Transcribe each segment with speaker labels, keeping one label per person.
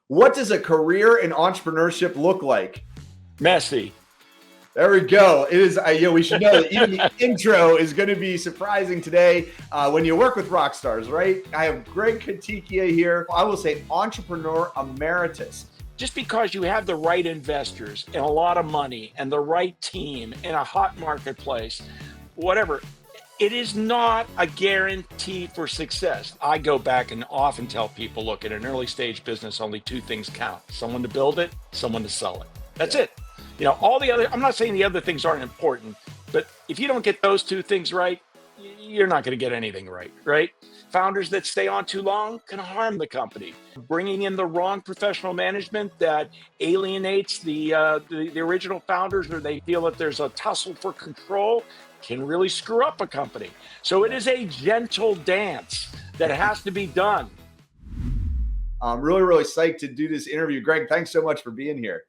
Speaker 1: What does a career in entrepreneurship look like?
Speaker 2: Messy.
Speaker 1: There we go. It is, we should know that even the intro is going to be surprising today when you work with rock stars, right? I have Greg Coticchia here. I will say entrepreneur emeritus.
Speaker 2: Just because you have the right investors and a lot of money and the right team in a hot marketplace, whatever, it is not a guarantee for success. I go back and often tell people, look, in an early stage business, only two things count: someone to build it, someone to sell it. That's it. All the other, I'm not saying the other things aren't important, but if you don't get those two things right, you're not going to get anything right, right? Founders that stay on too long can harm the company. Bringing in the wrong professional management that alienates the original founders, or they feel that there's a tussle for control, can really screw up a company. So it is a gentle dance that has to be done.
Speaker 1: I'm really, really psyched to do this interview. Greg, thanks so much for being here.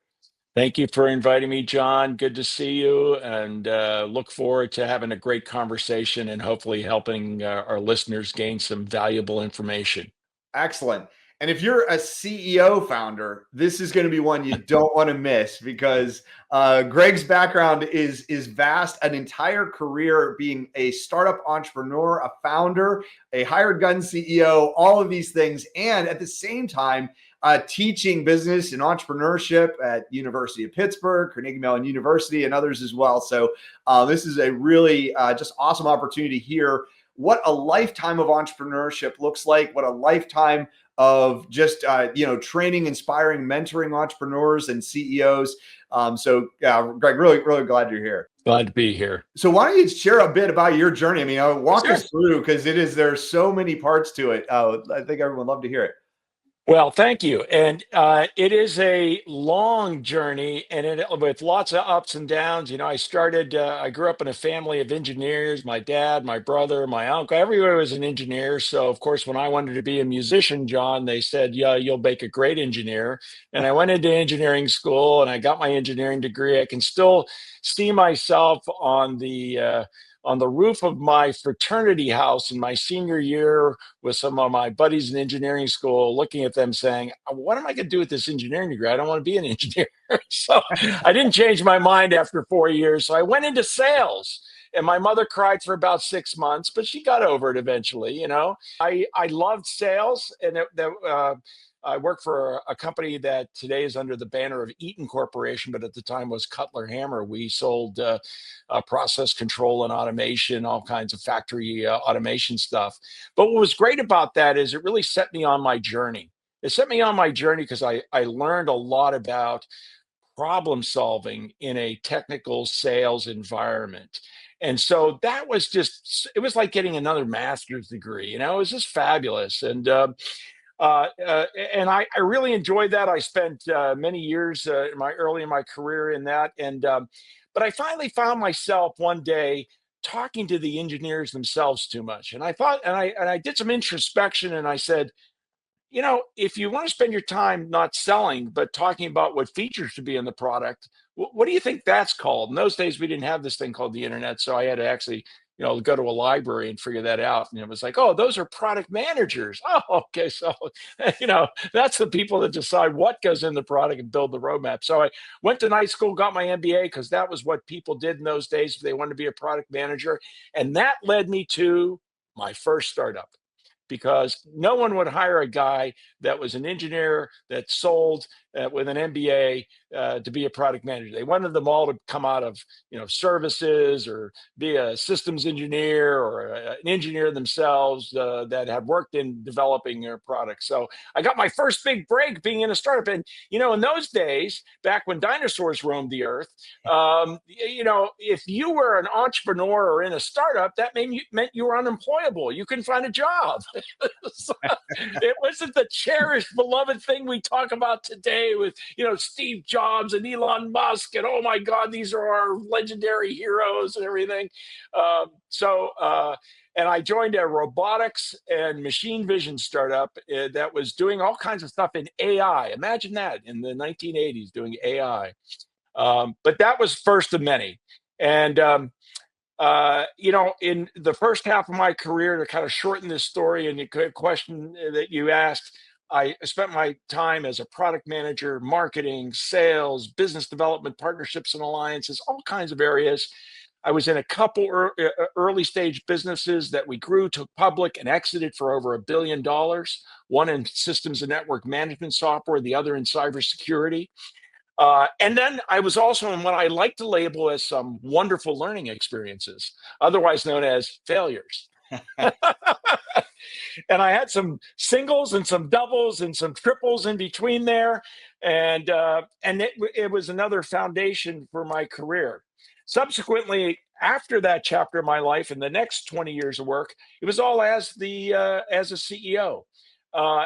Speaker 2: Thank you for inviting me, John. Good to see you, and look forward to having a great conversation and hopefully helping our listeners gain some valuable information.
Speaker 1: Excellent. And if you're a CEO founder, this is going to be one you don't want to miss because Greg's background is vast, an entire career being a startup entrepreneur, a founder, a hired gun CEO, all of these things. And at the same time, teaching business and entrepreneurship at University of Pittsburgh, Carnegie Mellon University, and others as well. So this is a really just awesome opportunity here. What a lifetime of entrepreneurship looks like, what a lifetime of just, training, inspiring, mentoring entrepreneurs and CEOs. Greg, really, really glad you're here.
Speaker 2: Glad to be here.
Speaker 1: So why don't you share a bit about your journey? I mean, walk
Speaker 2: Sure.
Speaker 1: us through, because there's so many parts to it. I think everyone would love to hear it.
Speaker 2: Well, thank you. And it is a long journey, and with lots of ups and downs. I grew up in a family of engineers. My dad, my brother, my uncle, everywhere was an engineer. So, of course, when I wanted to be a musician, John, they said, yeah, you'll make a great engineer. And I went into engineering school and I got my engineering degree. I can still see myself on the roof of my fraternity house in my senior year with some of my buddies in engineering school, looking at them saying, what am I going to do with this engineering degree? I don't want to be an engineer. So I didn't change my mind after 4 years. So I went into sales. And my mother cried for about 6 months, but she got over it eventually. I loved sales, and I worked for a company that today is under the banner of Eaton Corporation, but at the time was Cutler Hammer. We sold process control and automation, all kinds of factory automation stuff. But what was great about that is it really set me on my journey. It set me on my journey because I learned a lot about problem solving in a technical sales environment. And so that was it was like getting another master's degree. It was just fabulous. And I really enjoyed that. I spent many years early in my career in that. But I finally found myself one day talking to the engineers themselves too much. And I thought, and I did some introspection, and I said, if you want to spend your time not selling, but talking about what features to be in the product, what do you think that's called? In those days, we didn't have this thing called the internet. So I had to actually, go to a library and figure that out. And it was like, oh, those are product managers. Oh, okay. So, that's the people that decide what goes in the product and build the roadmap. So I went to night school, got my MBA, because that was what people did in those days if they wanted to be a product manager. And that led me to my first startup, because no one would hire a guy that was an engineer that sold with an MBA to be a product manager. They wanted them all to come out of services, or be a systems engineer, or an engineer themselves that had worked in developing their products. So I got my first big break being in a startup. And in those days, back when dinosaurs roamed the earth, if you were an entrepreneur or in a startup, that meant you were unemployable. You couldn't find a job. So it wasn't the cherished, beloved thing we talk about today with Steve Jobs and Elon Musk, and oh my God, these are our legendary heroes and everything. And I joined a robotics and machine vision startup that was doing all kinds of stuff in AI. Imagine that, in the 1980s, doing AI. But that was first of many. And in the first half of my career, to kind of shorten this story and the question that you asked, I spent my time as a product manager, marketing, sales, business development, partnerships and alliances, all kinds of areas. I was in a couple early stage businesses that we grew, took public, and exited for over $1 billion. One in systems and network management software, the other in cybersecurity. And then I was also in what I like to label as some wonderful learning experiences, otherwise known as failures. And I had some singles and some doubles and some triples in between there, and it was another foundation for my career. Subsequently, after that chapter of my life and the next 20 years of work, it was all as a CEO.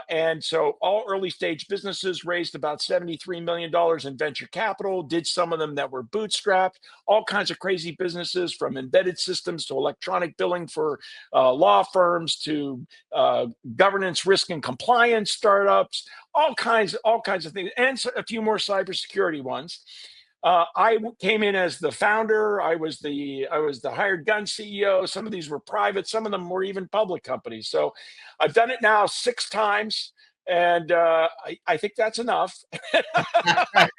Speaker 2: And so all early stage businesses raised about $73 million in venture capital, did some of them that were bootstrapped, all kinds of crazy businesses from embedded systems to electronic billing for law firms to governance, risk, and compliance startups, all kinds of things, and a few more cybersecurity ones. I came in as the founder. I was the hired gun CEO. Some of these were private. Some of them were even public companies. So I've done it now 6 times, and I think that's enough.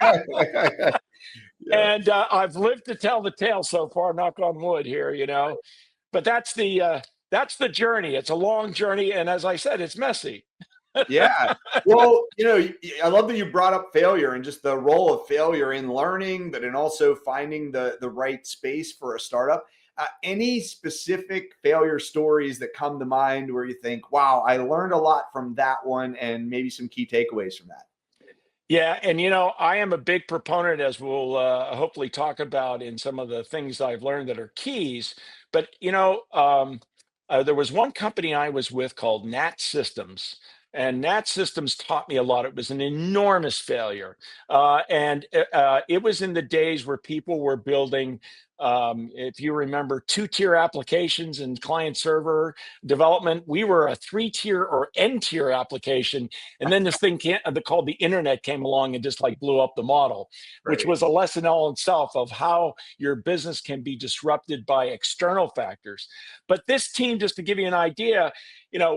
Speaker 1: Yeah.
Speaker 2: And I've lived to tell the tale so far. Knock on wood here, you know. But that's the journey. It's a long journey, and as I said, it's messy.
Speaker 1: Yeah. Well, I love that you brought up failure and just the role of failure in learning, but in also finding the right space for a startup. Any specific failure stories that come to mind where you think, wow, I learned a lot from that one, and maybe some key takeaways from that?
Speaker 2: Yeah, and I am a big proponent, as we'll hopefully talk about in some of the things I've learned that are keys. But there was one company I was with called Nat Systems, and Nat Systems taught me a lot. It was an enormous failure, and it was in the days where people were building. If you remember, two-tier applications in client server development, we were a three-tier or N-tier application, and then this thing called the internet came along and just like blew up the model, which
Speaker 1: Right.
Speaker 2: was a lesson all in itself of how your business can be disrupted by external factors. But this team, just to give you an idea,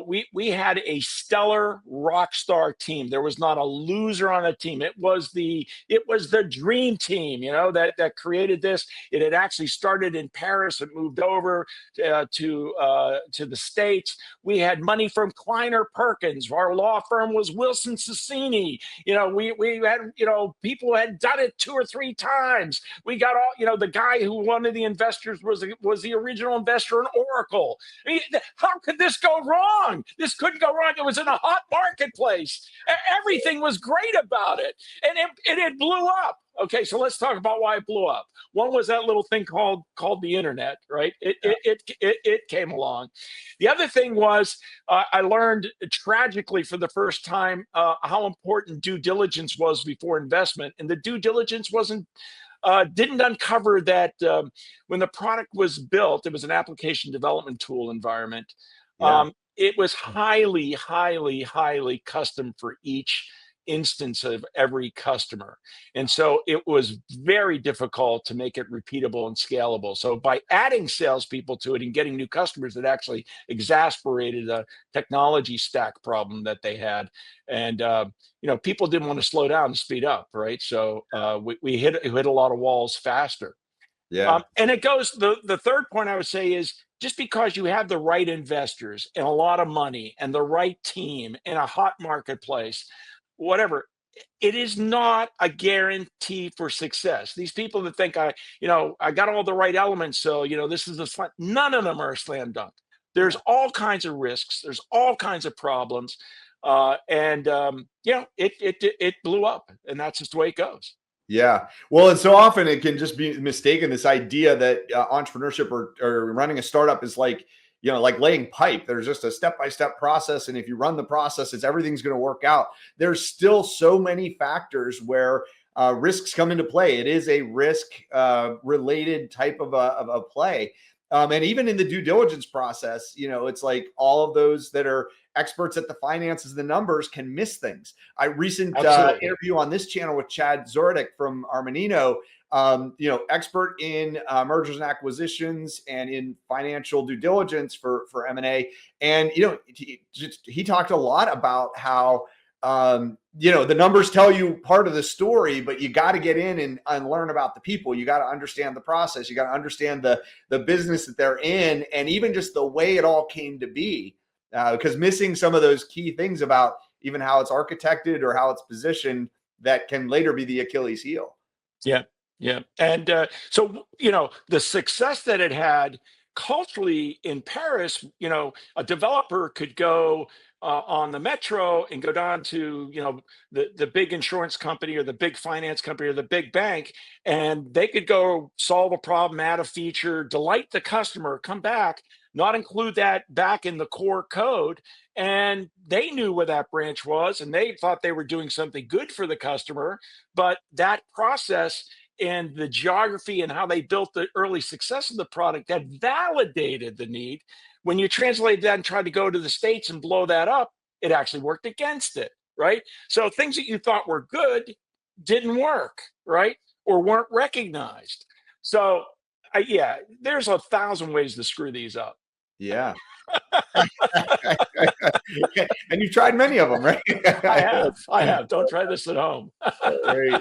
Speaker 2: we had a stellar rock star team. There was not a loser on the team. It was the dream team, that created this. It had actually started in Paris and moved over to the States. We had money from Kleiner Perkins. Our law firm was Wilson Sonsini. We had, people who had done it 2 or 3 times. We got the guy who one of the investors was the original investor in Oracle. I mean, how could this go wrong? This couldn't go wrong. It was in a hot marketplace. Everything was great about it, and it blew up. Okay, so let's talk about why it blew up. One was that little thing called the internet, right? It came along. The other thing was I learned tragically for the first time how important due diligence was before investment, and the due diligence didn't uncover that when the product was built, it was an application development tool environment.
Speaker 1: Yeah.
Speaker 2: It was highly, highly, highly custom for each instance of every customer. And so it was very difficult to make it repeatable and scalable. So by adding salespeople to it and getting new customers, it actually exasperated a technology stack problem that they had. And people didn't want to slow down and speed up, right? So we hit a lot of walls faster.
Speaker 1: Yeah.
Speaker 2: And it goes, the third point I would say is just because you have the right investors and a lot of money and the right team in a hot marketplace, whatever, it is not a guarantee for success. These people that think I got all the right elements, so this is the fun. None of them are a slam dunk. There's all kinds of risks. There's all kinds of problems, and it blew up, and that's just the way it goes.
Speaker 1: Yeah. Well, and so often it can just be mistaken, this idea that entrepreneurship or running a startup is like, like laying pipe. There's just a step-by-step process. And if you run the process, everything's going to work out. There's still so many factors where risks come into play. It is a risk related type of a play. And even in the due diligence process, it's like all of those that are experts at the finances and the numbers can miss things. I recent interview on this channel with Chad Zordek from Armanino, expert in mergers and acquisitions and in financial due diligence for M&A. And, he talked a lot about how the numbers tell you part of the story, but you got to get in and learn about the people. You got to understand the process. You got to understand the business that they're in, and even just the way it all came to be. Because missing some of those key things about even how it's architected or how it's positioned, that can later be the Achilles heel.
Speaker 2: Yeah, yeah. And so, the success that it had culturally in Paris, a developer could go on the metro and go down to, the big insurance company or the big finance company or the big bank, and they could go solve a problem, add a feature, delight the customer, come back, not include that back in the core code. And they knew where that branch was and they thought they were doing something good for the customer. But that process and the geography and how they built the early success of the product that validated the need. When you translate that and try to go to the States and blow that up, it actually worked against it, right? So things that you thought were good didn't work, right? Or weren't recognized. So, yeah, there's 1,000 ways to screw these up.
Speaker 1: Yeah. And you've tried many of them, right?
Speaker 2: I have. Don't try this at home.
Speaker 1: Right.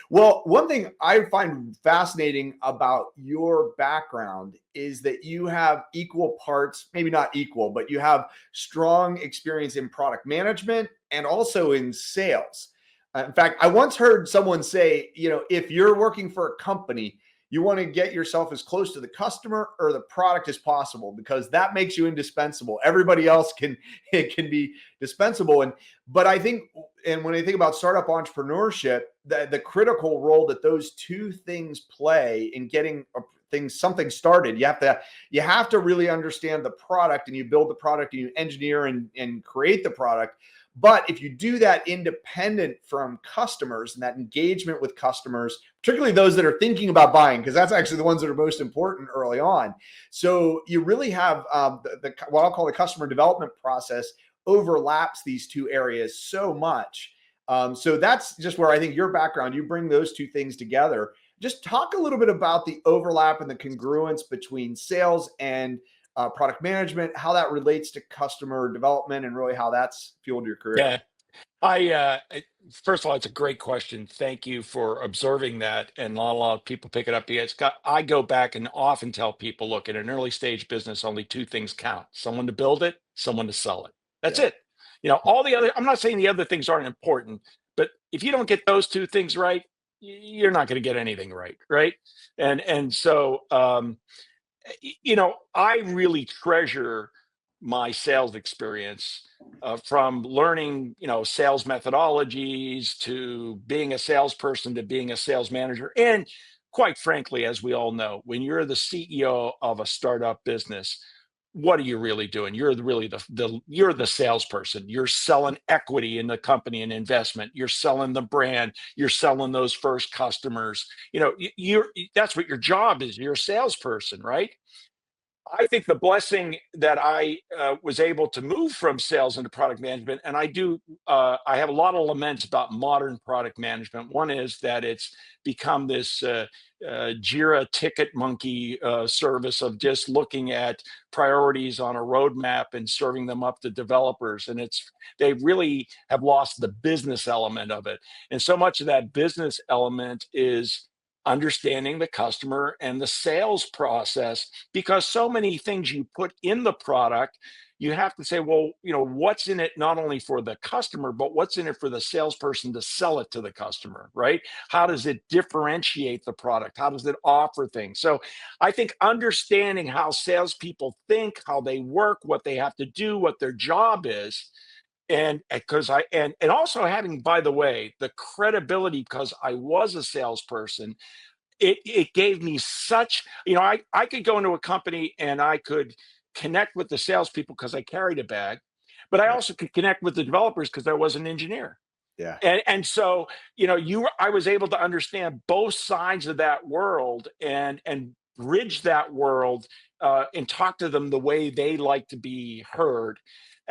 Speaker 1: Well, one thing I find fascinating about your background is that you have equal parts, maybe not equal, but you have strong experience in product management and also in sales. In fact, I once heard someone say, if you're working for a company, you want to get yourself as close to the customer or the product as possible, because that makes you indispensable. Everybody else can be dispensable. But I think, and when I think about startup entrepreneurship, the critical role that those two things play in getting something started, you have to really understand the product, and you build the product and you engineer and create the product. But if you do that independent from customers and that engagement with customers, particularly those that are thinking about buying, because that's actually the ones that are most important early on. So you really have what I'll call the customer development process overlaps these two areas so much. So that's just where I think your background, you bring those two things together. Just talk a little bit about the overlap and the congruence between sales and product management, how that relates to customer development, and really how that's fueled your career.
Speaker 2: Yeah. First of all, it's a great question. Thank you for observing that. And not a lot of people pick it up because I go back and often tell people, look, in an early stage business, only two things count: someone to build it, someone to sell it. That's it. All the other, I'm not saying the other things aren't important, but if you don't get those two things right, you're not going to get anything right. Right. And so, I really treasure my sales experience, from learning, sales methodologies to being a salesperson to being a sales manager. And quite frankly, as we all know, when you're the CEO of a startup business, what are you really doing? You're really you're the salesperson. You're selling equity in the company and investment. You're selling the brand. You're selling those first customers. That's what your job is. You're a salesperson, right? I think the blessing that I was able to move from sales into product management, and I have a lot of laments about modern product management. One is that it's become this Jira ticket monkey service of just looking at priorities on a roadmap and serving them up to developers. And they really have lost the business element of it. And so much of that business element is understanding the customer and the sales process, because so many things you put in the product, you have to say, well, what's in it not only for the customer, but what's in it for the salesperson to sell it to the customer, right? How does it differentiate the product? How does it offer things? So I think understanding how salespeople think, how they work, what they have to do, what their job is, and also having, by the way, the credibility, because I was a salesperson, it gave me such, I could go into a company and I could connect with the salespeople because I carried a bag, but I
Speaker 1: Yeah.
Speaker 2: also could connect with the developers because I was an engineer.
Speaker 1: Yeah.
Speaker 2: And so, I was able to understand both sides of that world and bridge that world, and talk to them the way they like to be heard.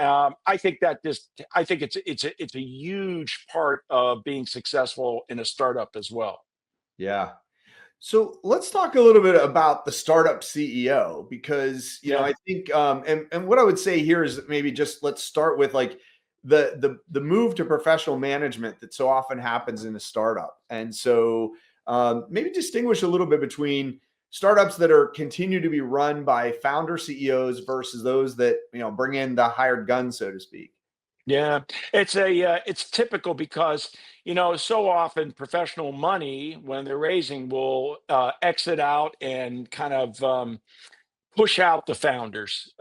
Speaker 2: I think it's a huge part of being successful in a startup as well.
Speaker 1: Yeah. So let's talk a little bit about the startup CEO, because
Speaker 2: Yeah.
Speaker 1: I think and what I would say here is maybe just let's start with, like, the move to professional management that so often happens in a startup. And so maybe distinguish a little bit between startups that are continue to be run by founder CEOs versus those that, bring in the hired gun, so to speak.
Speaker 2: Yeah, it's typical because so often professional money when they're raising will exit out and kind of push out the founders,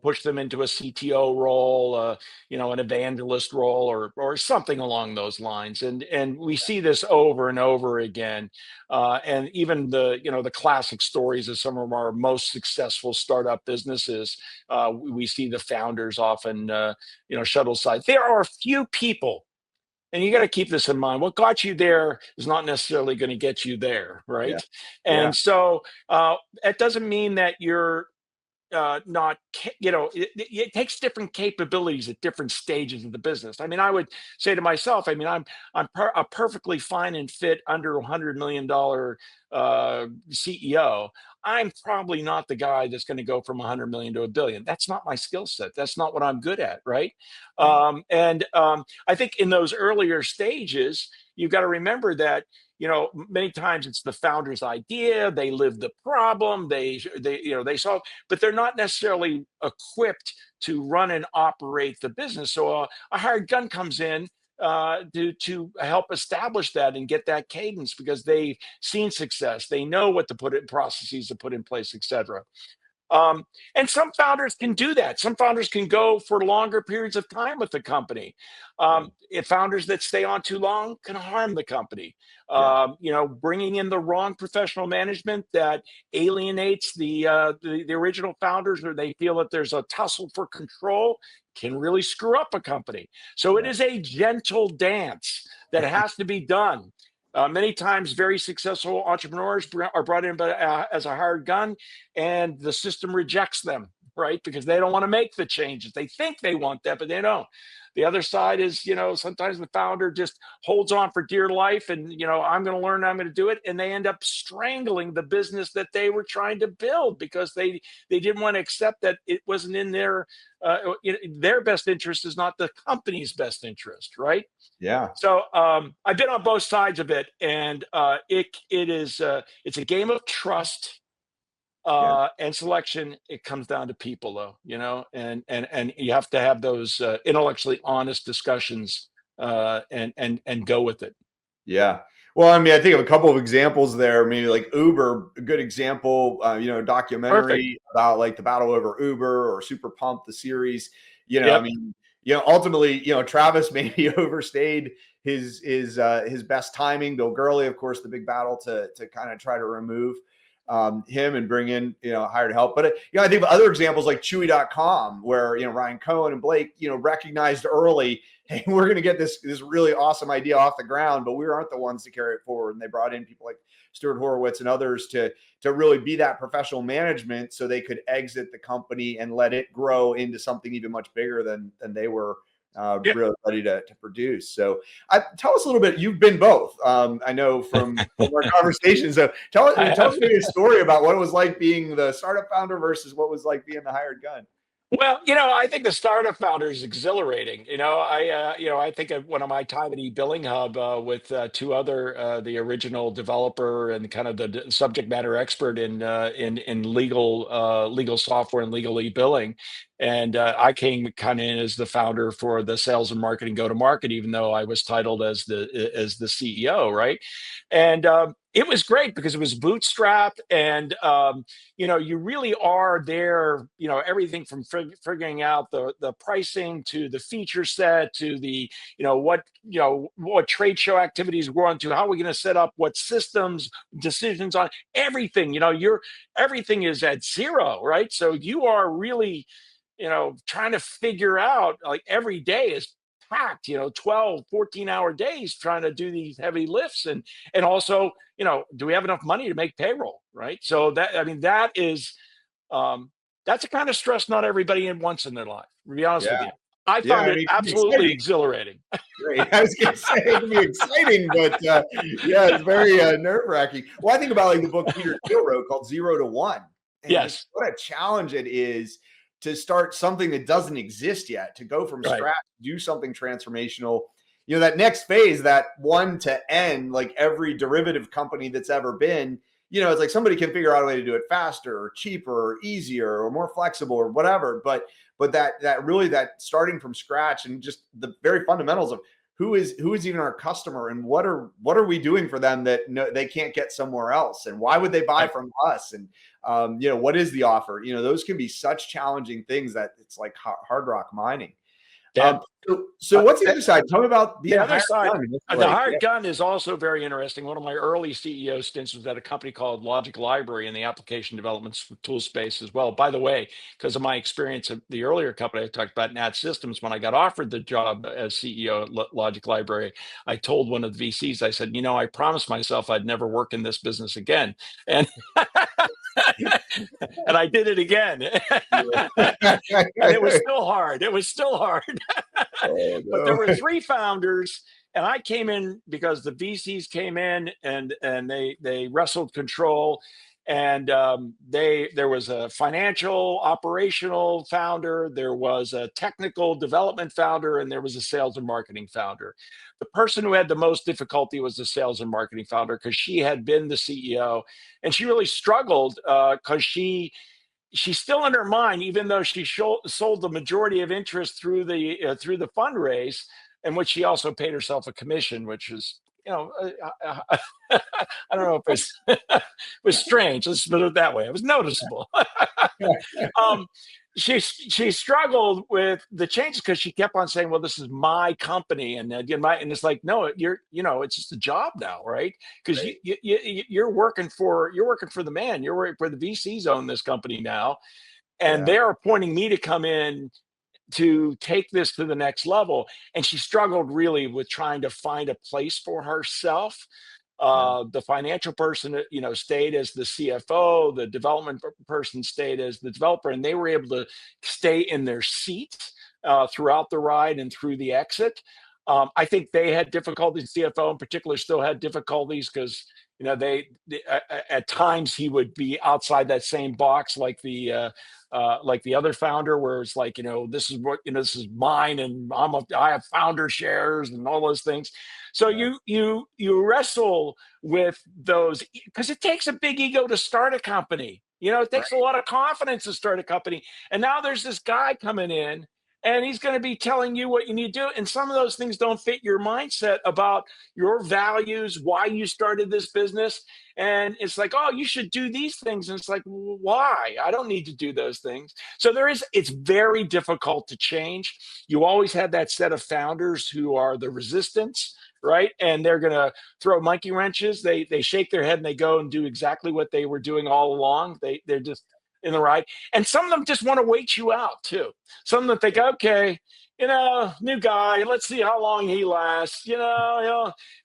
Speaker 2: push them into a CTO role, an evangelist role, or something along those lines. And we see this over and over again. And even the classic stories of some of our most successful startup businesses, we see the founders often, shuttle aside. There are a few people. And you got to keep this in mind. What got you there is not necessarily going to get you there,
Speaker 1: Yeah.
Speaker 2: right?
Speaker 1: Yeah.
Speaker 2: And so it doesn't mean that you're not it takes different capabilities at different stages of the business. I mean, I would say to myself, I mean, a perfectly fine and fit under $100 million CEO. I'm probably not the guy that's going to go from 100 million to a billion. That's not my skill set. That's not what I'm good at, right?
Speaker 1: Yeah.
Speaker 2: And I think in those earlier stages, you've got to remember that many times it's the founder's idea. They live the problem. They solve, but they're not necessarily equipped to run and operate the business. So a hired gun comes in to help establish that and get that cadence because they've seen success. They know what to put in processes to put in place, etc. Um, and some founders can do that. Some founders can go for longer periods of time with the company.
Speaker 1: Yeah.
Speaker 2: If founders that stay on too long can harm the company.
Speaker 1: Yeah.
Speaker 2: Bringing in the wrong professional management that alienates the original founders, or they feel that there's a tussle for control, can really screw up a company. So it
Speaker 1: Yeah.
Speaker 2: is a gentle dance that has to be done. Many times, very successful entrepreneurs are brought in as a hired gun, and the system rejects them, right? Because they don't want to make the changes. They think they want that, but they don't. The other side is, sometimes the founder just holds on for dear life and, I'm going to learn, I'm going to do it. And they end up strangling the business that they were trying to build because they didn't want to accept that it wasn't in their best interest is not the company's best interest, right?
Speaker 1: Yeah.
Speaker 2: So I've been on both sides of it, and it's a game of trust
Speaker 1: Yeah.
Speaker 2: and selection. It comes down to people, though, and you have to have those intellectually honest discussions and go with it.
Speaker 1: Yeah. Well, I mean, I think of a couple of examples there. Maybe like Uber, a good example.
Speaker 2: Perfect.
Speaker 1: Documentary about like the battle over Uber or Super Pump, the series. I
Speaker 2: Yep.
Speaker 1: mean, ultimately, Travis maybe overstayed his best timing. Bill Gurley, of course, the big battle to kind of try to remove him and bring in hired help. But I think of other examples like Chewy.com, where Ryan Cohen and Blake recognized early, hey, we're going to get this really awesome idea off the ground, but we aren't the ones to carry it forward. And they brought in people like Stuart Horowitz and others to really be that professional management so they could exit the company and let it grow into something even much bigger than they were
Speaker 2: Yep.
Speaker 1: really ready to produce. So tell us a little bit. You've been both. I know from our conversation. So tell
Speaker 2: I
Speaker 1: us
Speaker 2: have.
Speaker 1: maybe a story about what it was like being the startup founder versus what was like being the hired gun.
Speaker 2: Well, I think the startup founder is exhilarating. I think of one of my time at eBilling Hub with two other, the original developer and kind of the subject matter expert in legal software and legal e-billing, and I came kind of in as the founder for the sales and marketing go to market, even though I was titled as the CEO, right? And it was great because it was bootstrapped and you really are there, everything from figuring out the pricing to the feature set to the, what trade show activities we're on to, how are we going to set up what systems, decisions on everything, everything is at zero, right? So you are really, trying to figure out like every day is packed, 12, 14-hour days trying to do these heavy lifts and also do we have enough money to make payroll, right? So that is that's a kind of stress not everybody wants in their life, to be honest
Speaker 1: Yeah.
Speaker 2: with you. I
Speaker 1: Yeah.
Speaker 2: found
Speaker 1: I
Speaker 2: it
Speaker 1: mean, it can be
Speaker 2: absolutely
Speaker 1: exciting.
Speaker 2: exhilarating.
Speaker 1: Great. I was going to say it can be exciting, but yeah, it's very nerve wracking. Well, I think about like the book Peter Thiel wrote called 0 to 1, and just
Speaker 2: Yes.
Speaker 1: what a challenge it is to start something that doesn't exist yet, to go from
Speaker 2: Right.
Speaker 1: scratch, do something transformational. You know, that next phase, that one to end, like every derivative company that's ever been, you know, it's like somebody can figure out a way to do it faster or cheaper or easier or more flexible or whatever. But that really, that starting from scratch and just the very fundamentals of who is even our customer and what are we doing for them that no, they can't get somewhere else, and why would they buy
Speaker 2: Right.
Speaker 1: from us, and you know, what is the offer? You know, those can be such challenging things that it's like hard rock mining.
Speaker 2: Deb,
Speaker 1: So what's the other side? Tell me about being
Speaker 2: the
Speaker 1: a
Speaker 2: other
Speaker 1: hired
Speaker 2: side,
Speaker 1: gun.
Speaker 2: the
Speaker 1: Like,
Speaker 2: hired gun is also very interesting. One of my early CEO stints was at a company called Logic Library in the application development tool space as well. By the way, because of my experience at the earlier company I talked about, NAT Systems, when I got offered the job as CEO at Logic Library, I told one of the VCs, I said, you know, I promised myself I'd never work in this business again. And and I did it again. And it was still hard. It was still hard.
Speaker 1: oh
Speaker 2: But there were
Speaker 1: no.
Speaker 2: three founders, and I came in because the VCs came in and they wrestled control. And there was a financial operational founder, there was a technical development founder, and there was a sales and marketing founder. The person who had the most difficulty was the sales and marketing founder, because she had been the CEO, and she really struggled because she's still in her mind, even though she sold the majority of interest through the fundraise, in which she also paid herself a commission, which is, you know, I don't know if it's it was strange. Let's put it that way. It was noticeable. um, she struggled with the changes because she kept on saying, "Well, this is my company," and and it's like, no, it's just a job now, right? Because
Speaker 1: Right.
Speaker 2: you're working for the man. You're working for the VCs own this company now, and
Speaker 1: Yeah.
Speaker 2: they're appointing me to come in to take this to the next level. And she struggled really with trying to find a place for herself.
Speaker 1: Yeah.
Speaker 2: The financial person, stayed as the CFO. The development person stayed as the developer, and they were able to stay in their seats throughout the ride and through the exit. I think they had difficulties. CFO in particular still had difficulties because at times he would be outside that same box like the other founder, where it's like, this is this is mine, and I have founder shares and all those things. So
Speaker 1: Yeah.
Speaker 2: you wrestle with those, because it takes a big ego to start a company. It takes a
Speaker 1: Right.
Speaker 2: lot of confidence to start a company. And now there's this guy coming in, and he's going to be telling you what you need to do. And some of those things don't fit your mindset about your values, why you started this business. And it's like, oh, you should do these things. And it's like, why? I don't need to do those things. So it's very difficult to change. You always have that set of founders who are the resistance, right? And they're going to throw monkey wrenches. They shake their head and they go and do exactly what they were doing all along. They're just in the right. And some of them just want to wait you out too. Some of them think, okay, new guy, let's see how long he lasts.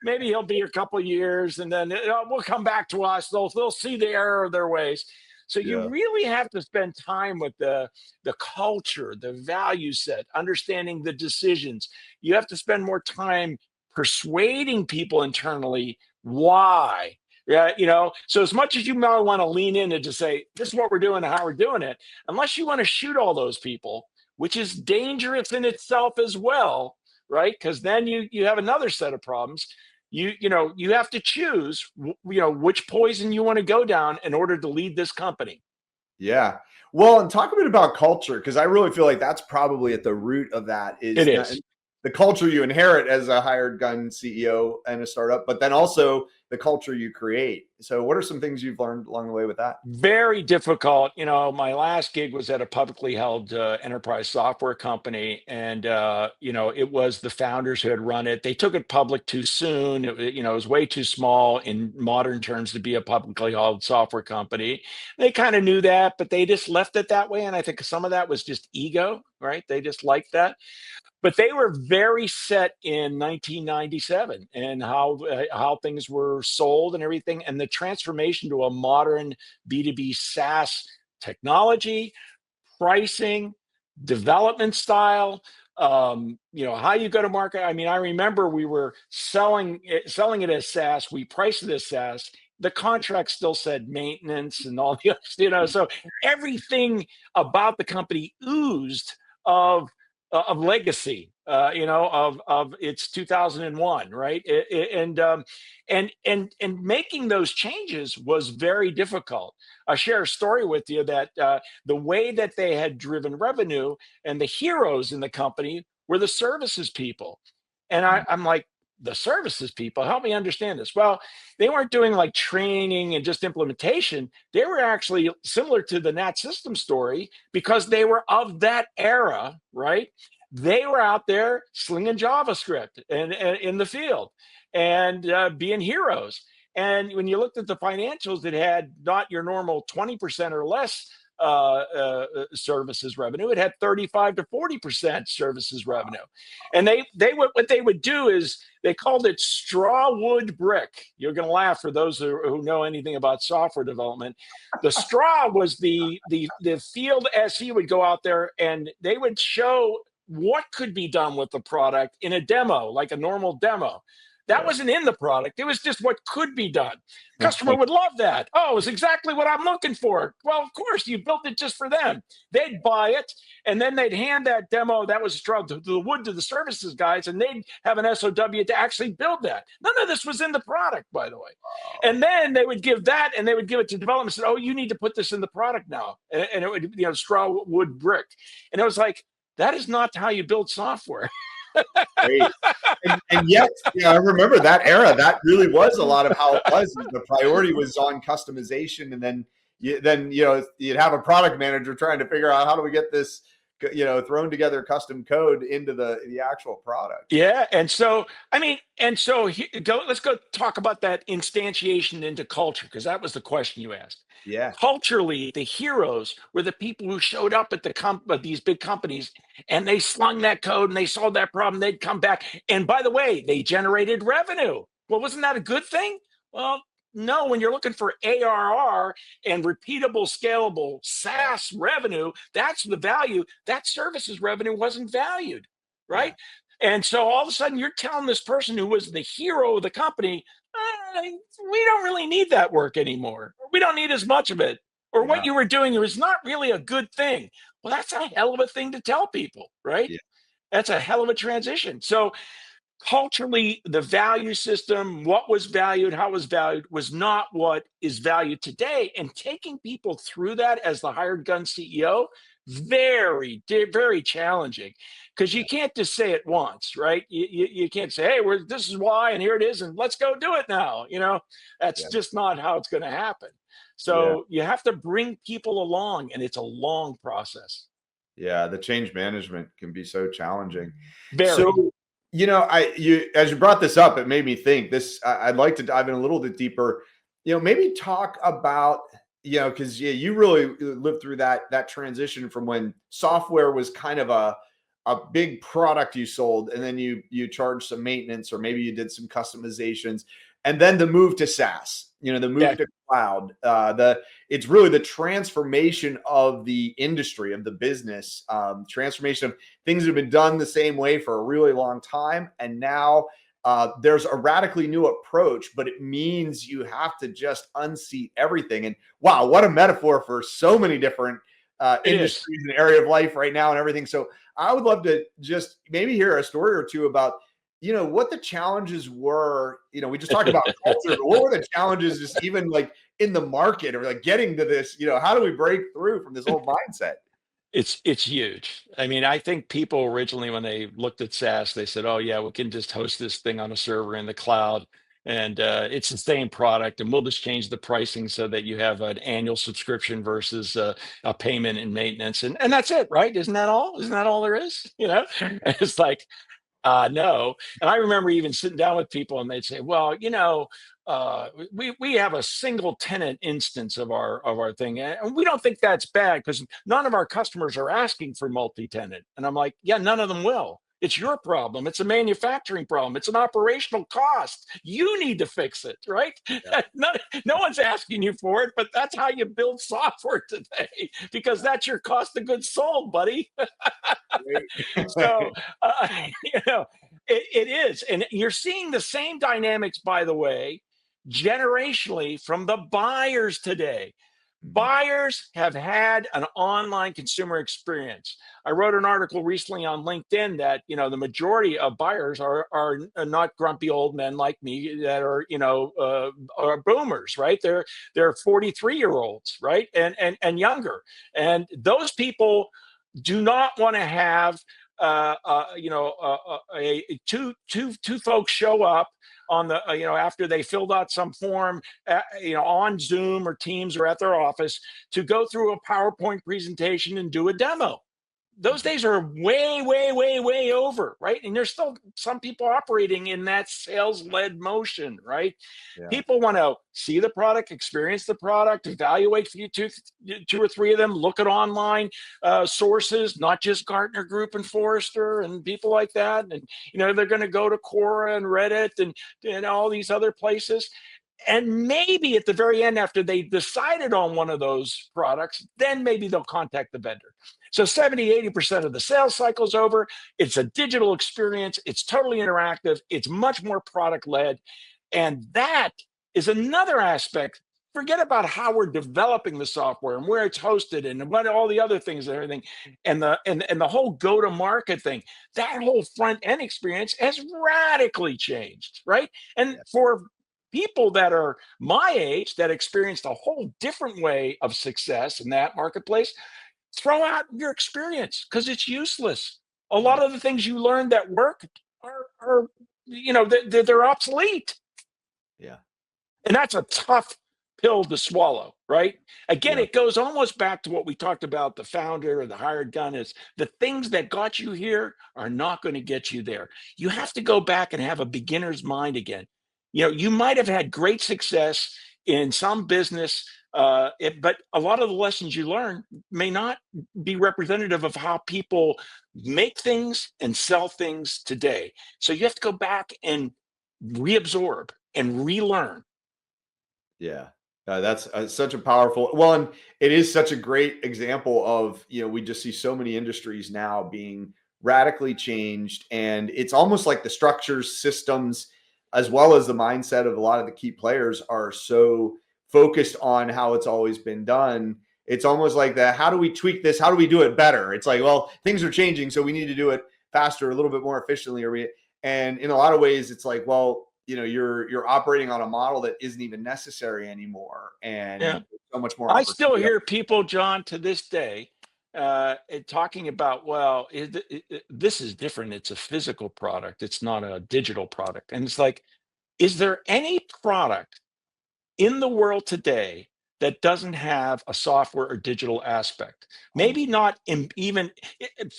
Speaker 2: Maybe he'll be a couple of years, and then we'll come back to us. They'll see the error of their ways. So you
Speaker 1: Yeah.
Speaker 2: really have to spend time with the culture, the value set, understanding the decisions. You have to spend more time persuading people internally why. Yeah, so as much as you might want to lean in and just say, this is what we're doing and how we're doing it, unless you want to shoot all those people, which is dangerous in itself as well, right? Because then you have another set of problems. You have to choose, which poison you want to go down in order to lead this company.
Speaker 1: Yeah. Well, and talk a bit about culture, because I really feel like that's probably at the root of that
Speaker 2: It
Speaker 1: is not
Speaker 2: is.
Speaker 1: the culture you inherit as a hired gun CEO and a startup, but then also the culture you create. So what are some things you've learned along the way with that?
Speaker 2: Very difficult. My last gig was at a publicly held enterprise software company, and it was the founders who had run it. They took it public too soon. It was way too small in modern terms to be a publicly held software company. They kind of knew that, but they just left it that way. And I think some of that was just ego, right? They just liked that. But they were very set in 1997 and how things were sold and everything, and the transformation to a modern B2B SaaS technology, pricing, development style, how you go to market. I mean, I remember we were selling it as SaaS. We priced it as SaaS. the contract still said maintenance and all the others. So everything about the company oozed of legacy, of it's 2001, right? And making those changes was very difficult. I share a story with you that the way that they had driven revenue and the heroes in the company were the services people. And I'm like, the services people, help me understand this. Well, they weren't doing like training and just implementation. They were actually similar to the Nat System story because they were of that era, right? They were out there slinging JavaScript and in the field and being heroes. And when you looked at the financials, it had not your normal 20% or less services revenue. It had 35 to 40% services revenue. And what they would do is they called it straw wood brick. You're going to laugh for those who know anything about software development. The straw was the field SE would go out there and they would show what could be done with the product in a demo, like a normal demo. That wasn't in the product. It was just what could be done. Customer would love that. Oh, it's exactly what I'm looking for. Well, of course, you built it just for them. They'd buy it, and then they'd hand that demo, that was the wood to the services guys, and they'd have an SOW to actually build that. None of this was in the product, by the way. And then they would give that, and they would give it to development and say, oh, you need to put this in the product now. And it would, straw wood brick. And it was like, that is not how you build software.
Speaker 1: Great. And yet, I remember that era. That really was a lot of how it was. The priority was on customization, and then you'd have a product manager trying to figure out how do we get this, thrown together custom code into the actual product.
Speaker 2: Yeah, and so let's go talk about that instantiation into culture, because that was the question you asked.
Speaker 1: Yeah.
Speaker 2: Culturally, the heroes were the people who showed up at these big companies and they slung that code and they solved that problem. They'd come back. And by the way, they generated revenue. Well, wasn't that a good thing? Well, no, when you're looking for ARR and repeatable, scalable SaaS revenue, that's the value. That services revenue wasn't valued, right? Yeah. And so all of a sudden you're telling this person who was the hero of the company, we don't really need that work anymore. We don't need as much of it. Or what you were doing was not really a good thing. Well, that's a hell of a thing to tell people, right? Yeah. That's a hell of a transition. So culturally, the value system, what was valued, how it was valued, was not what is valued today. And taking people through that as the hired gun CEO, very, very challenging, because you can't just say it once, right? You can't say, hey, this is why, and here it is, and let's go do it now. That's just not how it's going to happen. So you have to bring people along, and it's a long process.
Speaker 1: Yeah, the change management can be so challenging.
Speaker 2: Very.
Speaker 1: So, as you brought this up, it made me think this. I'd like to dive in a little bit deeper. Maybe talk about, because you really lived through that transition from when software was kind of a big product you sold, and then you charged some maintenance, or maybe you did some customizations, and then the move to SaaS. The move to cloud. It's really the transformation of the industry, of the business, transformation of things that have been done the same way for a really long time, and now there's a radically new approach, but it means you have to just unseat everything. And wow, what a metaphor for so many different industries and area of life right now and everything. So I would love to just maybe hear a story or two about, what the challenges were. We just talked about culture, but what were the challenges just even like in the market, or like getting to this, how do we break through from this old mindset?
Speaker 2: It's huge. I mean, I think people originally, when they looked at SaaS, they said, oh yeah, we can just host this thing on a server in the cloud, and it's the same product, and we'll just change the pricing so that you have an annual subscription versus a payment and maintenance, and that's it, right? Isn't that all there is? It's like, no. And I remember even sitting down with people and they'd say, well, we have a single tenant instance of our thing, and we don't think that's bad because none of our customers are asking for multi-tenant. And I'm like, yeah, none of them will. It's your problem. It's a manufacturing problem. It's an operational cost. You need to fix it, right? Yeah. No one's asking you for it, but that's how you build software today, because that's your cost of goods sold, buddy. So, it is. And you're seeing the same dynamics, by the way, generationally from the buyers today.
Speaker 1: Mhm.
Speaker 2: Buyers have had an online consumer experience. I wrote an article recently on LinkedIn that, the majority of buyers are not grumpy old men like me that are boomers, right? They're 43-year-olds, right? And younger. And those people do not want to have two folks show up on the after they filled out some form on Zoom or Teams or at their office to go through a PowerPoint presentation and do a demo. Those
Speaker 1: Mhm.
Speaker 2: days are way, way, way, way over, right? And there's still some people operating in that sales-led motion, right?
Speaker 1: Yeah.
Speaker 2: People want to see the product, experience the product, evaluate for you two or three of them, look at online sources, not just Gartner Group and Forrester and people like that. And they're going to go to Quora and Reddit and all these other places. And maybe at the very end, after they decided on one of those products, then maybe they'll contact the vendor. So 70, 80% of the sales cycle's over. It's a digital experience. It's totally interactive. It's much more product led. And that is another aspect. Forget about how we're developing the software and where it's hosted and what all the other things and everything, and the whole go-to-market thing. That whole front end experience has radically changed, right? And
Speaker 1: Yeah.
Speaker 2: for people that are my age that experienced a whole different way of success in that marketplace, throw out your experience because it's useless. A lot
Speaker 1: Yeah.
Speaker 2: of the things you learned that work are they're obsolete.
Speaker 1: Yeah.
Speaker 2: And that's a tough pill to swallow, right? Again,
Speaker 1: Yeah.
Speaker 2: it goes almost back to what we talked about the founder or the hired gun is the things that got you here are not going to get you there. You have to go back and have a beginner's mind again. You might have had great success in some business, but a lot of the lessons you learn may not be representative of how people make things and sell things today. So you have to go back and reabsorb and relearn.
Speaker 1: Yeah. That's such a powerful, well, and it is such a great example of, we just see so many industries now being radically changed. And it's almost like the structures, systems, as well as the mindset of a lot of the key players are so focused on how it's always been done. It's almost like that. How do we tweak this? How do we do it better? It's like, well, things are changing, so we need to do it faster, a little bit more efficiently. And in a lot of ways, it's like, well, you're operating on a model that isn't even necessary anymore, and
Speaker 2: Yeah.
Speaker 1: so much more
Speaker 2: I still
Speaker 1: opportunity.
Speaker 2: hear people, John, to this day, talking about, well, this is different. It's a physical product. It's not a digital product. And it's like, is there any product in the world today that doesn't have a software or digital aspect? Maybe
Speaker 1: Almost.
Speaker 2: not even,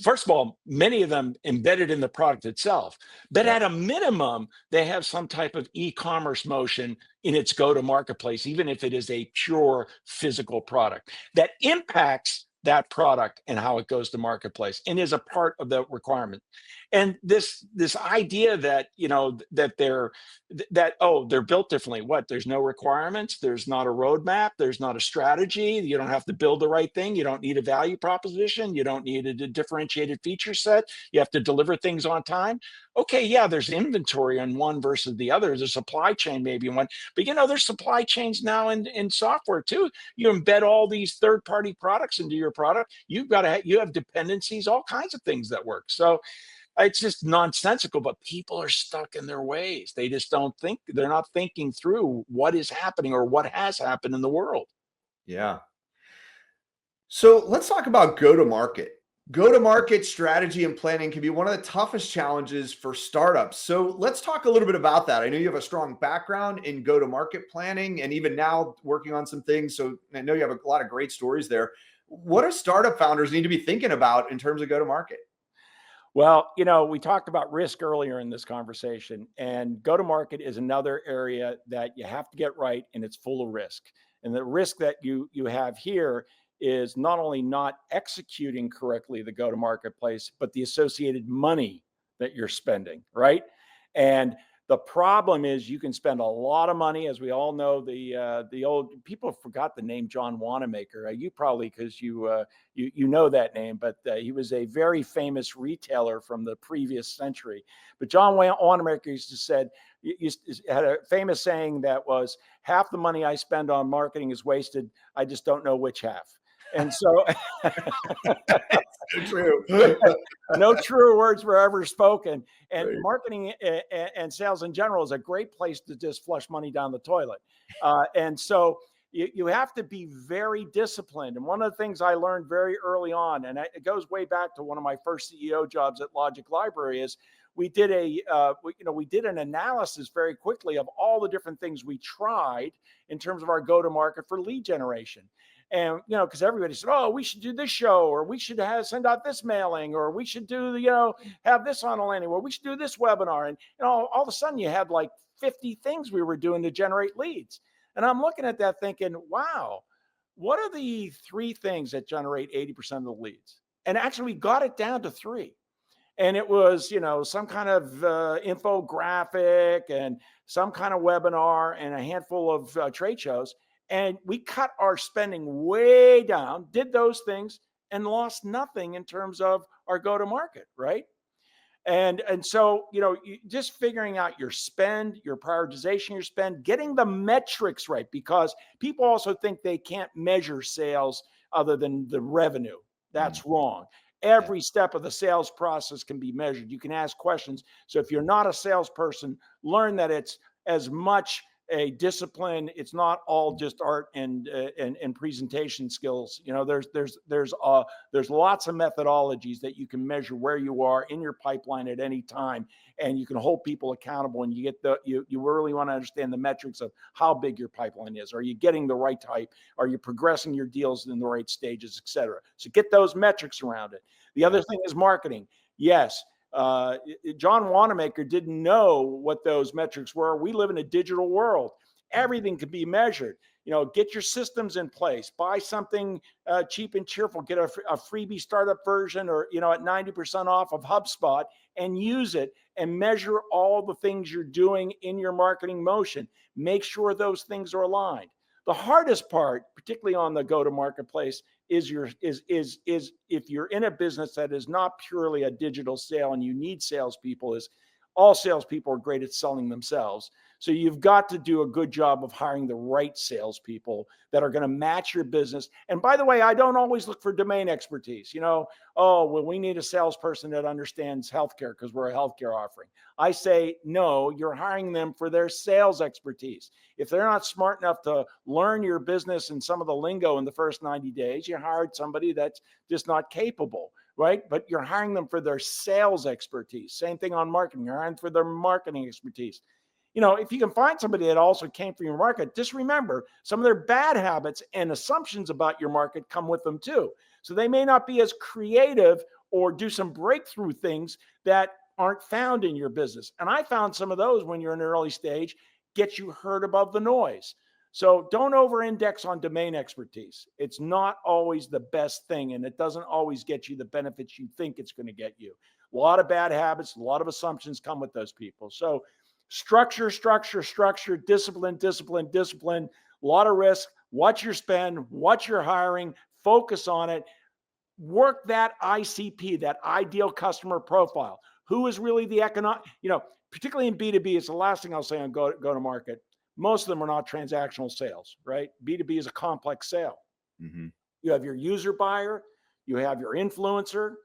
Speaker 2: first of all, many of them embedded in the product itself, but
Speaker 1: Yeah.
Speaker 2: at a minimum, they have some type of e-commerce motion in its go-to marketplace, even if it is a pure physical product that impacts that product and how it goes to marketplace and is a part of the requirement. And this idea that they're built differently. What? There's no requirements. There's not a roadmap. There's not a strategy. You don't have to build the right thing. You don't need a value proposition. You don't need a differentiated feature set. You have to deliver things on time. Okay, yeah, there's inventory on one versus the other. There's supply chain maybe in one, but there's supply chains now in software too. You embed all these third-party products into your product. You have dependencies, all kinds of things that work. So it's just nonsensical, but people are stuck in their ways. They just don't think, they're not thinking through what is happening or what has happened in the world.
Speaker 1: Yeah. So let's talk about go to market. Go to market strategy and planning can be one of the toughest challenges for startups. So let's talk a little bit about that. I know you have a strong background in go to market planning and even now working on some things. So I know you have a lot of great stories there. What do startup founders need to be thinking about in terms of go to market?
Speaker 3: Well, we talked about risk earlier in this conversation, and go to market is another area that you have to get right, and it's full of risk. And the risk that you have here is not only not executing correctly the go to marketplace, but the associated money that you're spending, right? And The problem is you can spend a lot of money, as we all know. The old people forgot the name John Wanamaker. You probably, because you know that name, but he was a very famous retailer from the previous century. But John Wanamaker used to had a famous saying that was, half the money I spend on marketing is wasted. I just don't know which half. And so
Speaker 1: True.
Speaker 3: no truer words were ever spoken. And
Speaker 1: Right.
Speaker 3: marketing and sales in general is a great place to just flush money down the toilet. And so you have to be very disciplined. And one of the things I learned very early on, and it goes way back to one of my first CEO jobs at Logic Library, is we did an analysis very quickly of all the different things we tried in terms of our go-to-market for lead generation. And, because everybody said, oh, we should do this show, or we should send out this mailing, or we should do, have this on a landing, or we should do this webinar. And, all of a sudden you had like 50 things we were doing to generate leads. And I'm looking at that thinking, wow, what are the 3 things that generate 80% of the leads? And actually we got it down to 3. And it was, some kind of infographic and some kind of webinar and a handful of trade shows. And we cut our spending way down, did those things, and lost nothing in terms of our go-to-market, right? And so, just figuring out your spend, your prioritization, your spend, getting the metrics right, because people also think they can't measure sales other than the revenue. That's wrong. Every step of the sales process can be measured. You can ask questions. So if you're not a salesperson, learn that it's as much a discipline. It's not all just art and presentation skills. There's lots of methodologies that you can measure where you are in your pipeline at any time, and you can hold people accountable. And you really want to understand the metrics of how big your pipeline is. Are you getting the right type? Are you progressing your deals in the right stages, et cetera? So get those metrics around it. The other thing is marketing. Yes. John Wanamaker didn't know what those metrics were. We live in a digital world. Everything can be measured. Get your systems in place, buy something cheap and cheerful, get a freebie startup version, or, at 90% off of HubSpot, and use it and measure all the things you're doing in your marketing motion. Make sure those things are aligned. The hardest part, particularly on the go-to-marketplace, is if you're in a business that is not purely a digital sale and you need salespeople, is all salespeople are great at selling themselves. So you've got to do a good job of hiring the right salespeople that are going to match your business. And by the way, I don't always look for domain expertise. We need a salesperson that understands healthcare because we're a healthcare offering. I say, no, you're hiring them for their sales expertise. If they're not smart enough to learn your business and some of the lingo in the first 90 days, you hired somebody that's just not capable. Right? But you're hiring them for their sales expertise. Same thing on marketing. You're hiring for their marketing expertise. If you can find somebody that also came from your market, just remember some of their bad habits and assumptions about your market come with them too. So they may not be as creative or do some breakthrough things that aren't found in your business. And I found some of those when you're in an early stage, get you heard above the noise. So don't over-index on domain expertise. It's not always the best thing, and it doesn't always get you the benefits you think it's going to get you. A lot of bad habits, a lot of assumptions come with those people. So structure, discipline, a lot of risk. Watch your spend, watch your hiring, focus on it. Work that ICP, that ideal customer profile. Who is really the economic, particularly in B2B, it's the last thing I'll say on go to market. Most of them are not transactional sales, right? B2B is a complex sale. Mm-hmm. You have your user buyer, you have your influencer,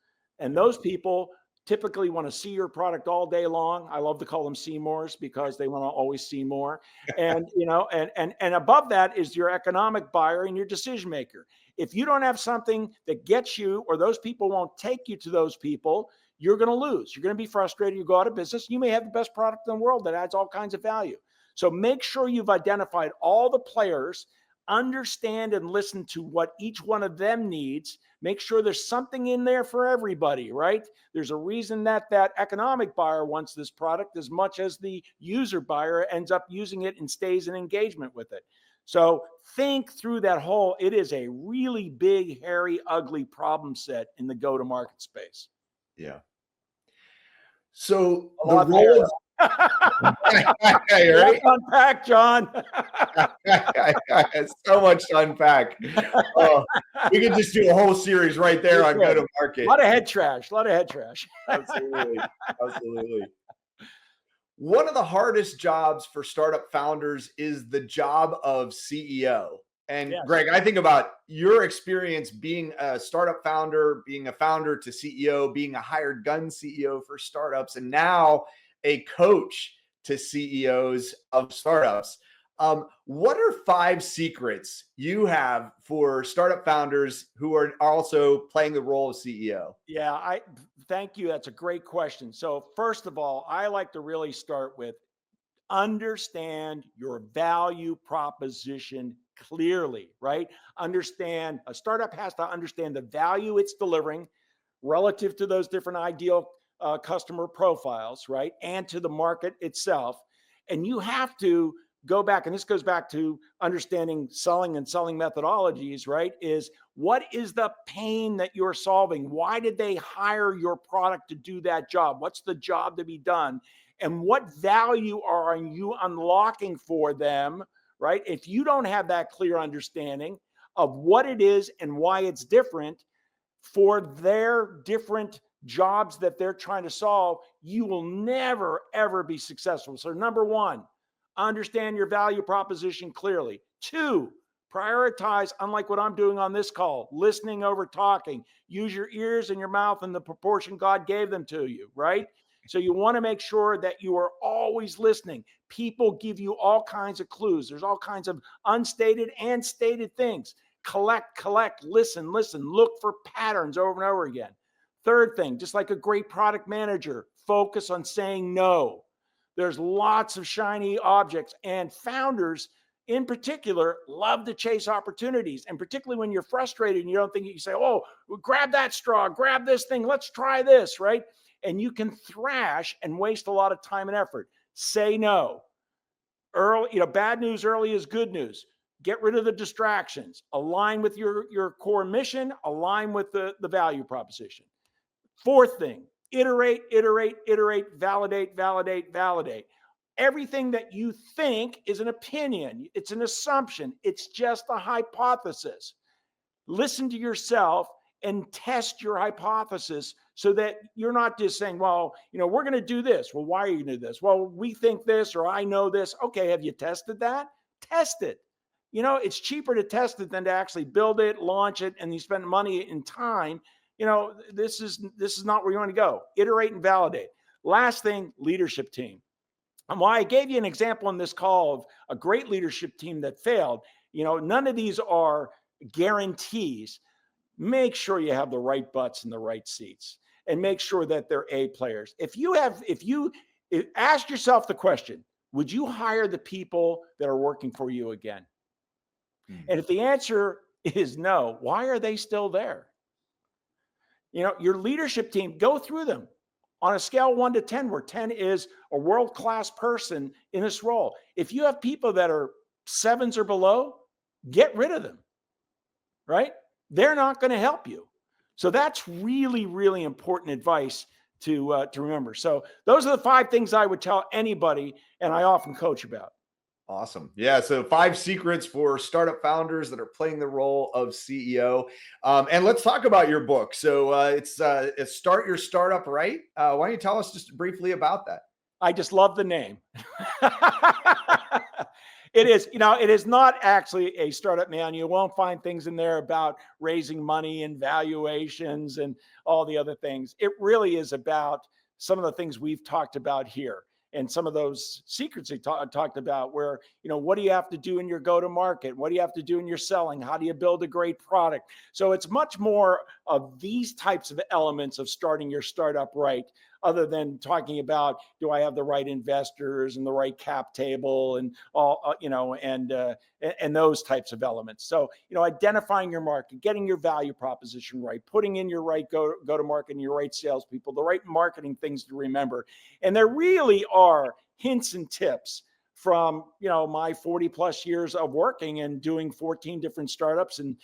Speaker 3: and those people typically want to see your product all day long. I love to call them Seymours because they want to always see more. And, and above that is your economic buyer and your decision maker. If you don't have something that gets you, or those people won't take you to those people, you're going to lose. You're going to be frustrated. You go out of business. You may have the best product in the world that adds all kinds of value. So make sure you've identified all the players, understand and listen to what each one of them needs. Make sure there's something in there for everybody, right? There's a reason that economic buyer wants this product as much as the user buyer ends up using it and stays in engagement with it. So think through that whole, it is a really big, hairy, ugly problem set in the go-to-market space.
Speaker 1: Yeah. So the role of Right?
Speaker 3: Unpack, John.
Speaker 1: So much to unpack. Oh, we could just do a whole series right there on go to market.
Speaker 3: A lot of head trash.
Speaker 1: Absolutely. Absolutely. One of the hardest jobs for startup founders is the job of CEO. And
Speaker 3: Yes.
Speaker 1: Greg, I think about your experience being a startup founder, being a founder to CEO, being a hired gun CEO for startups, and now a coach to CEOs of startups. What are 5 secrets you have for startup founders who are also playing the role of CEO?
Speaker 3: Yeah, I thank you. That's a great question. So first of all, I like to really start with understand your value proposition clearly, right? Understand, a startup has to understand the value it's delivering relative to those different ideal customer profiles, right? And to the market itself. And you have to go back, and this goes back to understanding selling and selling methodologies, right? Is what is the pain that you're solving? Why did they hire your product to do that job? What's the job to be done? And what value are you unlocking for them, right? If you don't have that clear understanding of what it is and why it's different for their different jobs that they're trying to solve, you will never, ever be successful. So number one, understand your value proposition clearly. 2, prioritize, unlike what I'm doing on this call, listening over talking. Use your ears and your mouth in the proportion God gave them to you, right? So you want to make sure that you are always listening. People give you all kinds of clues. There's all kinds of unstated and stated things. Collect, listen, look for patterns over and over again. Third thing, just like a great product manager, focus on saying no. There's lots of shiny objects, and founders in particular love to chase opportunities. And particularly when you're frustrated and you don't think you can say, oh, grab that straw, grab this thing, let's try this, right? And you can thrash and waste a lot of time and effort. Say no. Early, bad news early is good news. Get rid of the distractions. Align with your core mission. Align with the value proposition. Fourth thing, iterate, validate. Everything that you think is an opinion. It's an assumption. It's just a hypothesis. Listen to yourself and test your hypothesis so that you're not just saying, well, we're going to do this. Well, why are you going to do this? Well, we think this, or I know this. Okay, have you tested that? Test it. It's cheaper to test it than to actually build it, launch it, and you spend money and time. This is not where you want to go. Iterate and validate. Last thing, leadership team. And why I gave you an example in this call of a great leadership team that failed, none of these are guarantees. Make sure you have the right butts in the right seats, and make sure that they're A players. If you ask yourself the question, would you hire the people that are working for you again? And if the answer is no, why are they still there? Your leadership team, go through them on a scale 1 to 10, where 10 is a world-class person in this role. If you have people that are 7s or below, get rid of them, right? They're not going to help you. So that's really, really important advice to remember. So those are the 5 things I would tell anybody, and I often coach about.
Speaker 1: Awesome. Yeah. So 5 secrets for startup founders that are playing the role of CEO. And let's talk about your book. So it's Start Your Startup Right. Why don't you tell us just briefly about that?
Speaker 3: I just love the name. It is, it is not actually a startup manual. You won't find things in there about raising money and valuations and all the other things. It really is about some of the things we've talked about here. And some of those secrets we talked about, where, what do you have to do in your go-to-market? What do you have to do in your selling? How do you build a great product? So it's much more of these types of elements of starting your startup right, other than talking about, do I have the right investors and the right cap table and all, and those types of elements. So, identifying your market, getting your value proposition right, putting in your right go-to-market and your right salespeople, the right marketing things to remember. And there really are hints and tips from, my 40 plus years of working and doing 14 different startups and,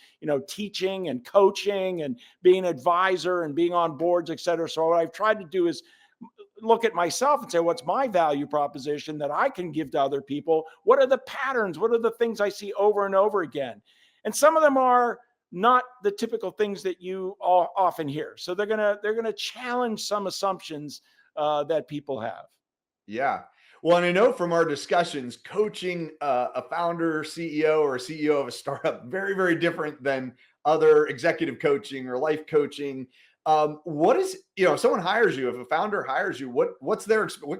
Speaker 3: teaching and coaching and being an advisor and being on boards, et cetera. So what I've tried to do is look at myself and say, what's my value proposition that I can give to other people? What are the patterns? What are the things I see over and over again? And some of them are not the typical things that you often hear. So they're gonna challenge some assumptions that people have.
Speaker 1: Yeah. Well, and I know from our discussions, coaching a founder, CEO, or a CEO of a startup, very, very different than other executive coaching or life coaching. What is, if someone hires you, if a founder hires you, what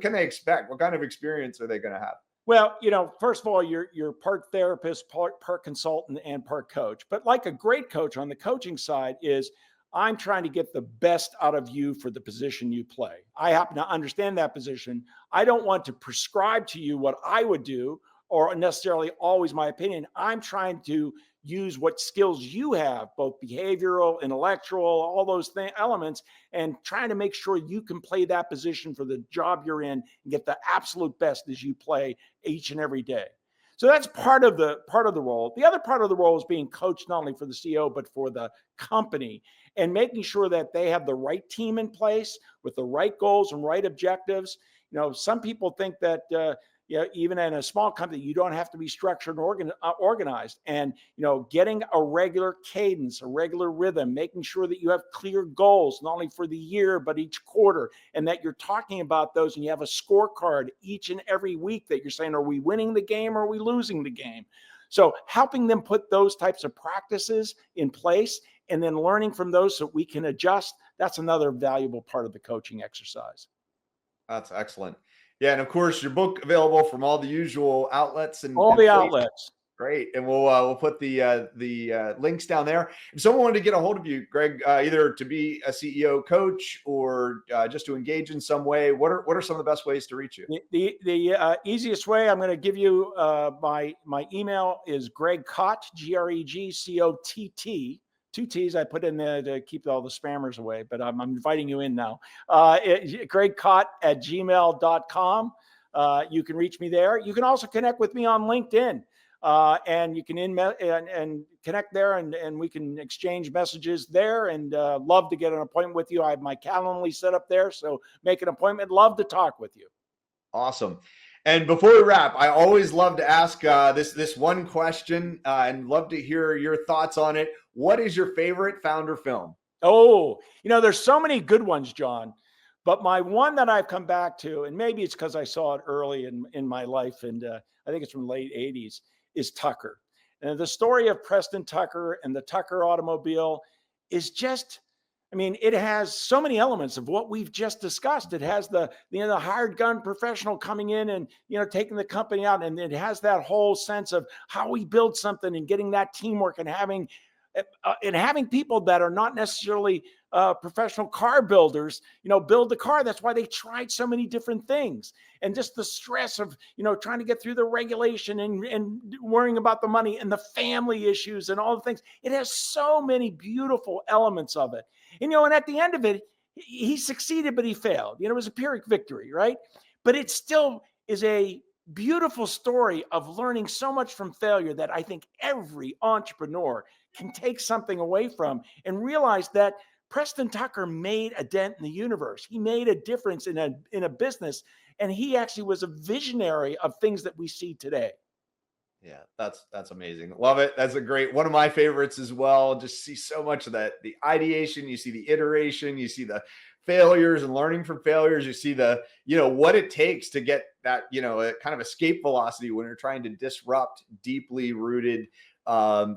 Speaker 1: can they expect? What kind of experience are they going to have?
Speaker 3: Well, first of all, you're part therapist, part consultant, and part coach. But like a great coach on the coaching side is, I'm trying to get the best out of you for the position you play. I happen to understand that position. I don't want to prescribe to you what I would do or necessarily always my opinion. I'm trying to use what skills you have, both behavioral, intellectual, all those elements, and trying to make sure you can play that position for the job you're in and get the absolute best as you play each and every day. So that's part of the role. The other part of the role is being coached not only for the CEO, but for the company, and making sure that they have the right team in place with the right goals and right objectives. Some people think that even in a small company, you don't have to be structured and organized. And getting a regular cadence, a regular rhythm, making sure that you have clear goals, not only for the year, but each quarter, and that you're talking about those and you have a scorecard each and every week that you're saying, are we winning the game or are we losing the game? So helping them put those types of practices in place and then learning from those so we can adjust, that's another valuable part of the coaching exercise.
Speaker 1: That's excellent. Yeah, and of course, your book available from all the usual outlets and
Speaker 3: all the
Speaker 1: places.
Speaker 3: outlets.
Speaker 1: Great, and we'll put the links down there. If someone wanted to get a hold of you, Greg, either to be a CEO coach or just to engage in some way, what are some of the best ways to reach you?
Speaker 3: The easiest way, I'm going to give you my email is Greg Cott, GregCott, 2 T's I put in there to keep all the spammers away, but I'm inviting you in now. GregCott@gmail.com. You can reach me there. You can also connect with me on LinkedIn. And you can and connect there, and we can exchange messages there, and love to get an appointment with you. I have my Calendly set up there, so make an appointment. Love to talk with you.
Speaker 1: Awesome. And before we wrap, I always love to ask this one question and love to hear your thoughts on it. What is your favorite founder film?
Speaker 3: Oh, there's so many good ones, John, but my one that I've come back to, and maybe it's because I saw it early in my life, and I think it's from the late 80s, is Tucker. And the story of Preston Tucker and the Tucker automobile is just, it has so many elements of what we've just discussed. It has the hired gun professional coming in and, taking the company out. And it has that whole sense of how we build something and getting that teamwork and having people that are not necessarily professional car builders, build the car. That's why they tried so many different things. And just the stress of, trying to get through the regulation and worrying about the money and the family issues and all the things. It has so many beautiful elements of it. And at the end of it, he succeeded, but he failed. It was a Pyrrhic victory, right? But it still is a beautiful story of learning so much from failure that I think every entrepreneur can take something away from and realize that Preston Tucker made a dent in the universe. He made a difference in a business, and he actually was a visionary of things that we see today.
Speaker 1: Yeah, that's amazing. Love it. That's a great one of my favorites as well. Just see so much of that, the ideation, you see the iteration, you see the failures and learning from failures, you see the, what it takes to get that, a kind of escape velocity when you're trying to disrupt deeply rooted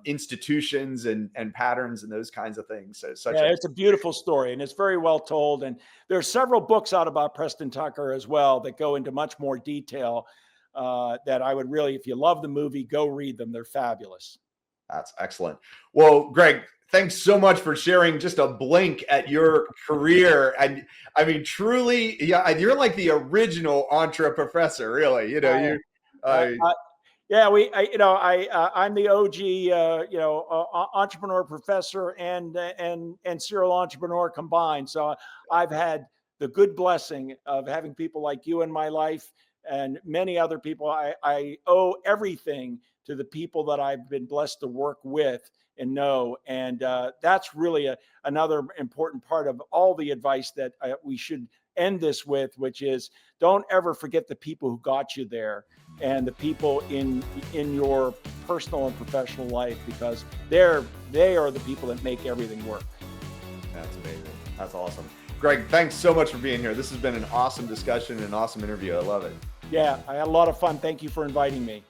Speaker 1: institutions and patterns and those kinds of things. So
Speaker 3: it's a beautiful story, and it's very well told. And there are several books out about Preston Tucker as well that go into much more detail that I would really, if you love the movie, go read them. They're fabulous.
Speaker 1: That's excellent. Well, Greg, thanks so much for sharing just a blink at your career. And truly, yeah, you're like the original professor, really.
Speaker 3: I'm the OG, entrepreneur professor and serial entrepreneur combined. So I've had the good blessing of having people like you in my life and many other people. I owe everything to the people that I've been blessed to work with and know. And that's really another important part of all the advice that we should end this with, which is don't ever forget the people who got you there and the people in your personal and professional life, because they are the people that make everything work.
Speaker 1: That's amazing. That's awesome. Greg, thanks so much for being here. This has been an awesome discussion and an awesome interview. I love it.
Speaker 3: Yeah, I had a lot of fun. Thank you for inviting me.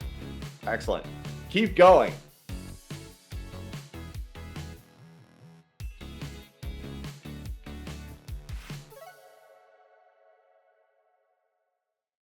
Speaker 1: Excellent. Keep going.